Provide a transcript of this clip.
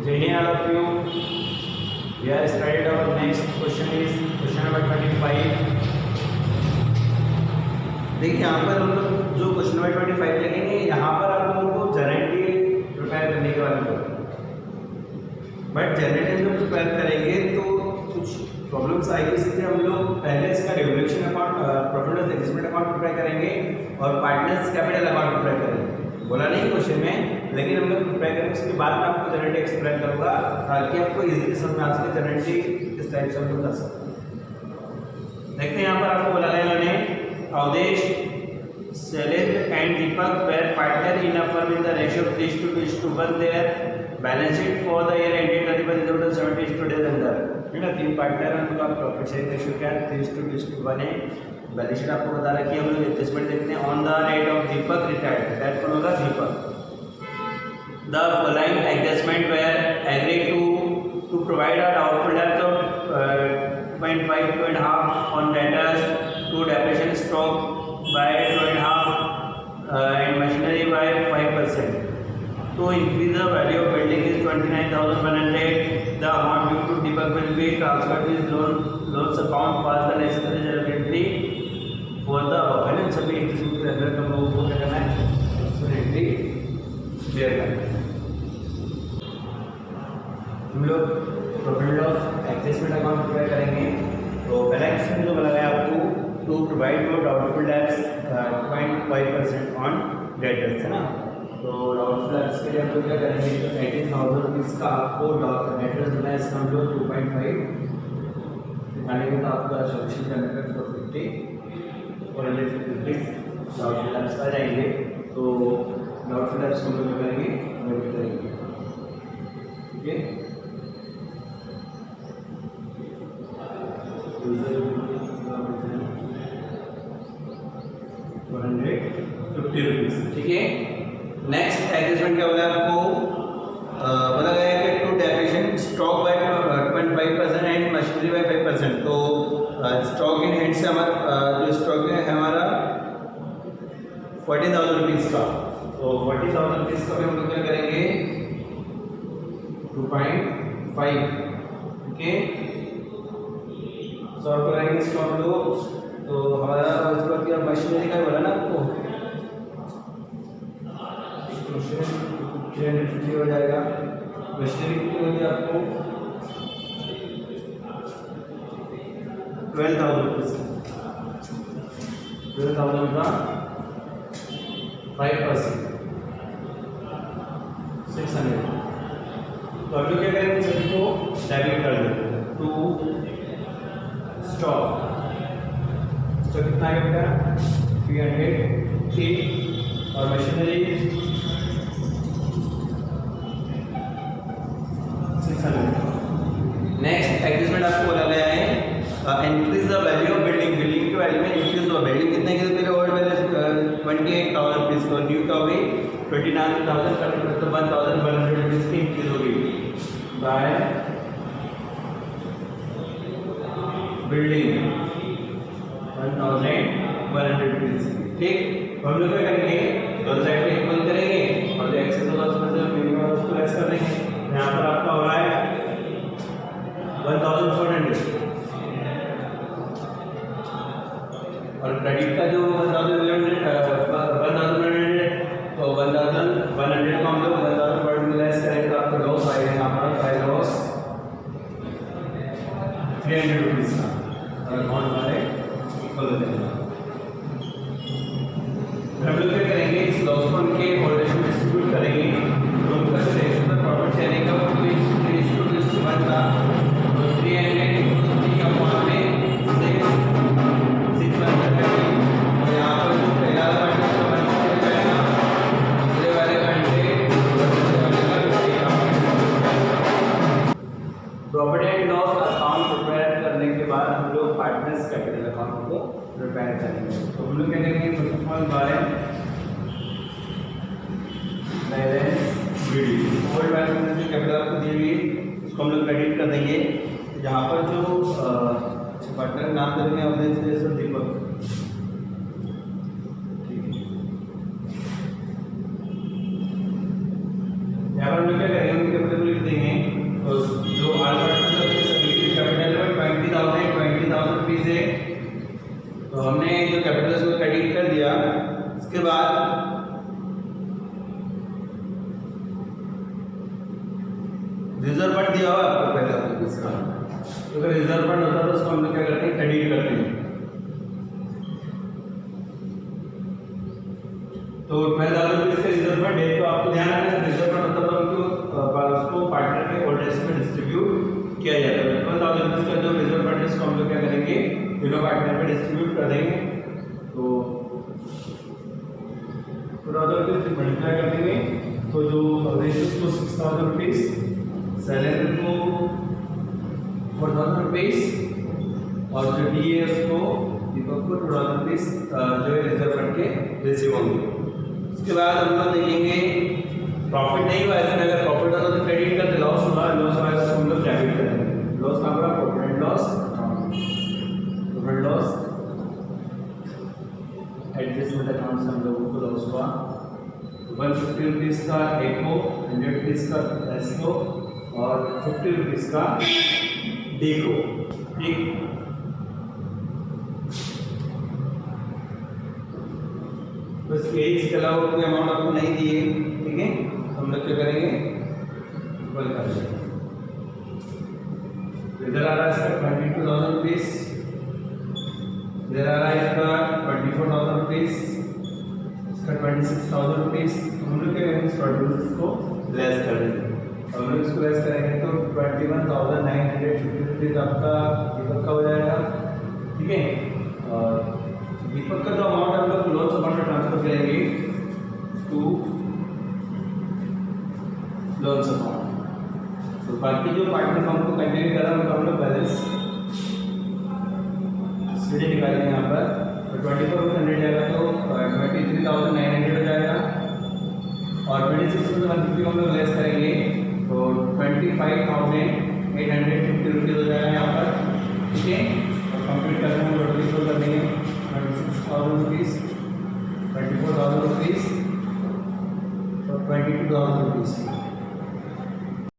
Jai Hind all of you. We are started our next question is question number 25. देखिए यहाँ पर हम लोग जो क्वेश्चन नंबर 25 देखेंगे, यहाँ पर आप लोगों को जनरेटिव प्रिपेयर करने के बारे में बताएंगे। बट जनरेटिव में प्रिपेयर करेंगे तो कुछ प्रॉब्लम्स आएगी, इसलिए हम लोग पहले इसका revolution account, profit loss adjustment account prepare करेंगे और पार्टनर्स कैपिटल अकाउंट प्रिपेयर करेंगे। बोला नहीं क्वेश्चन में, लेकिन हम लोग प्रिपेयर करेंगे। उसके बाद मैं आपको जनरेटिव एक्सप्लेन करूँगा ताकि आपको इजीली समझ में आ सके जनरेटिव किस टाइप से हम लोग कर सकते हैं। देखते हैं यहाँ पर आपको बोला गया इन्होंने Awadhesh, Shailesh and Deepak were partner in a firm in the ratio of 3:1 their balance sheet for the year ended 31/12/70 days under, है ना। तीन पार्टनर हैं, उनका प्रॉफिट शेयरिंग रेशियो क्या है 3:1 है। बैलेंस शीट आपको बता रखी है। हम लोग एडजस्टमेंट देखते हैं। On the date of Deepak retired, that कौन होगा Deepak. The following adjustment were agree to provide a doubtful डेब्ट of 0.5 to 2.5 on debtors, to depreciation stock by 2.5 and machinery by 5%. To increase the value of building is 29,100. The amount due to Deepak will be transferred to his loans account for the necessary liability for the above. है ना, सभी adjustment के अंदर हम लोगों को क्या करना है, एंट्री क्लियर करना है। हम लोग profit loss adjustment account prepare करेंगे। तो पहला क्वेश्चन जो बोला गया आपको to provide for doubtful debts 0.5% on debtors, है ना। तो डाउटफुल डेब्ट्स के लिए हम लोग क्या करेंगे, तो 18,000 रुपीज़ का आपको डेटर्स देना है। इसका हम लोग 2.5 निकालेंगे तो आपका सॉल्यूशन करने का 450 रुपीज़ डाउटफुल डेब्ट्स आ जाएंगे। तो डाउटफुल डेब्ट्स हम लोग करेंगे, ठीक है। 450 रुपीज़, ठीक है। नेक्स्ट एडजस्टमेंट क्या बोला आपको, बोला गया है कि to depreciation stock by 2.5% and machinery by 5%। तो स्टॉक इन हैंड से हमारा जो स्टॉक है हमारा 40,000 रुपीज़ का। तो 40,000 रुपीज़ का भी हम लोग क्या करेंगे 2.5, ठीक है। सॉल्व करेंगे इसको हम लोग। तो हमारा उसका क्या मशीनरी का बोला ना आपको, मशीनरी हो जाएगा। मशीनरी कितनी होगी आपको 12,000 रुपीज़, 12,000 का 5% 600। तो अब क्या करेंगे, सभी को डेबिट कर देते हैं। टू स्टॉक कितना है बेटा 300 और मशीनरी 600। नेक्स्ट एडजस्टमेंट आपको बोला गया है increase the value of building. Building की वैल्यू में इंक्रीज हुआ। बिल्डिंग कितने की थी ओल्ड वैल्यू 28,000 रुपीज़ को, न्यू का हो गई 29,000 का, तो 1,100 रुपीज़ की इंक्रीज हो गई बाय बिल्डिंग 1,100 रुपीज़, ठीक। हम लोग क्या करेंगे, दोनों साइड में इक्वल करेंगे और जो एक्सेस होगा उसमें से मिनिमम उसको लेस कर देंगे। यहाँ पर आपका हो रहा है 1,400 और क्रेडिट का जो 1,100 तो 1,100 को हम लोग 1,000 लेस करेंगे तो आपको लॉस आएगा। यहाँ पर लॉस 300 रुपीज़ का और अमाउंट हमारे इक्वल हो जाएगा। हम लोग क्या करेंगे, इस लॉस को उनके होल्डर्स में डिस्ट्रीब्यूट करेंगे। तो उनका जो रेशियो था प्रॉफिट शेयरिंग का वो 3:1 था। तो 300 का अमाउंट में 600 है। और यहाँ पर जो पहला वाला का 1 जाएगा, दूसरे वाले का 100, profit and loss account prepare करने के बाद हम लोग पार्टनर्स कैपिटल अकाउंट को प्रिपेयर करेंगे। तो हम लोग क्या करेंगे, first of all balance sheet, old balance जो कैपिटल आपको दी हुई उसको हम लोग क्रेडिट कर देंगे। यहाँ पर जो पार्टनर का नाम देंगे अवधेश दीपक, यहाँ पर पर हम लोग क्या करेंगे, उनके कैपिटल को लिख देंगे। तो जो आर पार्टनर है उसके सभी के कैपिटल में 20,000 रुपीज़ है। तो हमने जो कैपिटल उसको क्रेडिट कर दिया। उसके बाद रिजर्व फंड दिया हुआ आपको 50,000 रुपीज़ का। तो अगर रिजर्व फंड होता है तो उसको हम लोग क्या करते हैं, क्रेडिट करते हैं। तो 50,000 रुपीज़ का रिजर्व फंड है, तो आपको ध्यान रखना है रिजर्व फंड होता है तो उसको पार्टनर के होल्डर्स में डिस्ट्रीब्यूट किया जाता है। 50,000 रुपीज़ का जो रिजर्व फंड है उसको हम लोग क्या करेंगे, तीनों पार्टनर में डिस्ट्रीब्यूट कर देंगे। तो 20,000 रुपीज़ मल्टीप्लाई कर देंगे। तो जो रेजिस को 6,000 रुपीज़, सैलरी को 4,000 रुपीज़ और जो डी है उसको दीपक को 2,000 रुपीज़ जो है रिजर्व फंड के रिसीव होंगे। उसके बाद हम लोग देखेंगे प्रॉफिट नहीं हुआ, इसमें अगर प्रॉफिट होता तो क्रेडिट करते, लॉस हुआ तो हम लोग डेबिट करेंगे। लॉस कहाँ पर, profit and loss adjustment account से हम लोगों को लॉस हुआ 150 रुपीज़ का ए को, 100 रुपीज़ का एस को और 50 रुपीज़ का डी को। ठीक, बस यही, इसके अलावा कोई अमाउंट आपको नहीं दिए। ठीक है, हम लोग क्या करेंगे, इक्वल कर देंगे। इधर आ रहा है इसका 22,000 रुपीज़, इधर आ रहा है इसका 24,000 रुपीज़, इसका 26,000 रुपीज़। हम लोग क्या करेंगे, 26 को लेस कर देंगे। हम लोग इसको लेस करेंगे तो 21,950 रुपीज़ आपका दीपक का हो जाएगा। ठीक है, और दीपक का जो अमाउंट हम लोग लोन अकाउंट में ट्रांसफर करेंगे टू लोन अकाउंट। तो बाकी जो पार्टनर फॉर्म को कंटिन्यू कर रहा है उनका हम लोग बैलेंस सीधे निकालेंगे यहाँ पर। तो 24,100 जाएगा तो 23,900 हो जाएगा और 26,150 को हम लोग लेस करेंगे तो 25,850 रुपीज़ हो जाएगा यहाँ पर। ठीक है, और कंप्लीट करके हम टोटल कर देंगे 26,000 रुपीज़, 24,000 रुपीज़ और 22,000 रुपीज़।